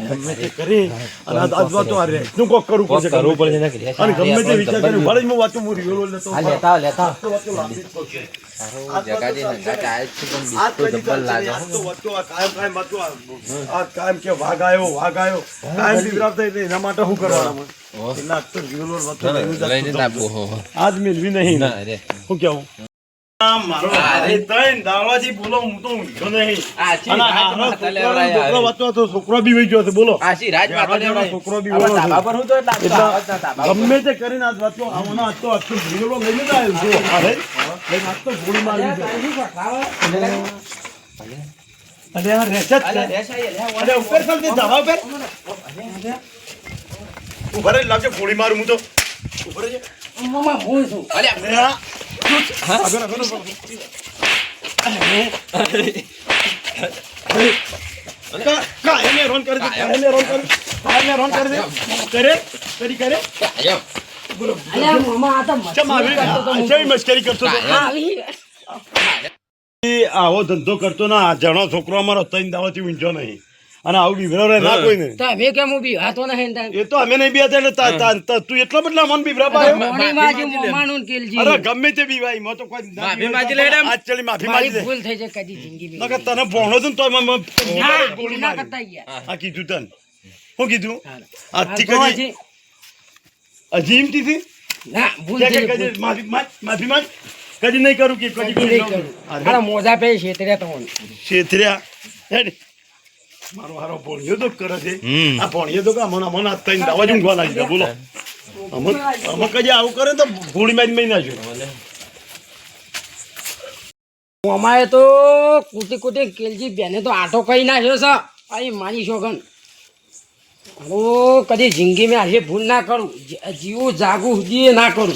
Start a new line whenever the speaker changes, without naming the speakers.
ગમે તે કરી અને આજ વાતો આ રે શું કોક કરવું પડશે અને ગમે તે વિચાર કરી ભલે હું વાતો હું રિયોલો લેતો
લેતા
તો વાતો લાંબી જ પડશે
જગાજી નંગા કાય છે પણ બીસ્તો જબ્બર લાગે
તો વાતો આ કાયમ વાતો આ કાયમ કે વાઘ આવ્યો કાયમ બિવરાવતા એટલે એના માટે શું કરવાનું એટલે તો રિયોલો વાતો
લઈને નાખો
આજ મિલવી નહીં
ના રે
શું કેવું મારો અરે તઈ દાવાજી બોલો હું તો ઊંઘ્યો નહીં
આછી
અને
રાત
આનો
માથા લેવરાય
છોકરો વાતો તો છોકરો બી વઈ ગયો છે બોલો
આછી રાત માથા લેવરાય
છોકરો બી
આમાં
બોલો
ધાબા પર હું તો એટલે
ગમે તે કરીને આજ વાતો આવવાનો આજ તો ભીડો લઈને જ આવ્યો છું અરે આજ તો ગોળી મારી છે અરે આ રેસત છે અરે ઉપર ચાલતી ધાબા પર ઉભા રહી લાવજો ગોળી મારું હું તો ઉભા રહેજે
મમ્મા હું છું અરે
આગળ કાયમે રોન કરી દે કરે બોલો
અલ્યા મામા આ તો
ચમ આવી મસ્કરી કરતો તો આવો ધંધો કરતો ના જણો છોકરો અમારો તૈન દાવાથી ઊંચો નહીં અને આવું બીવરાવ ના કોઈ નહીં
તમે કેમ ઉભી હતો નહીં
એ તો અમે નહીં બીયા એટલે તું એટલો બદલા મન બીવરા પાયો
મોણીમાં જે મોમાનું કેલજી
અરે ગમે તે બીવાય મો તો કોઈ
માફી માંગી લે મેડમ.
આજ ચલી માફી
મારી
માંગી દે
ભૂલ થઈ છે કદી જિંદગી
નકર તને ભોણો તો
ના
ગોળી
ના
મારી
કરતા યાર
આ કીધું તને શું કીધું આજથી
આ તો
કદી અજીમથી થી
ના ભૂલ
કે
થઈ છે,
કદી
ભૂલ.
માફી માંગ કદી નહીં કરું કે કદી
કદી નહીં કરું. મારા મોજા પે છેતર્યા તમને
છેતર્યા હેડ મારો હારો ભોણિયો તો કરે છે આ ભોણિયો તો કા મને આ તઈને દવા જ ઊંઘવા લાગી દે બોલો અમે કદી આવું કરે તો ગોળી મારી નાખ્યું
અમારે તો કુટી કેલજી બેને તો આટો કઈ નાખ્યો છે અહીં માની શોગન હું કદી જિંદગી મેં આજે ભૂલ ના કરું જીવું જાગું સુધી ના કરું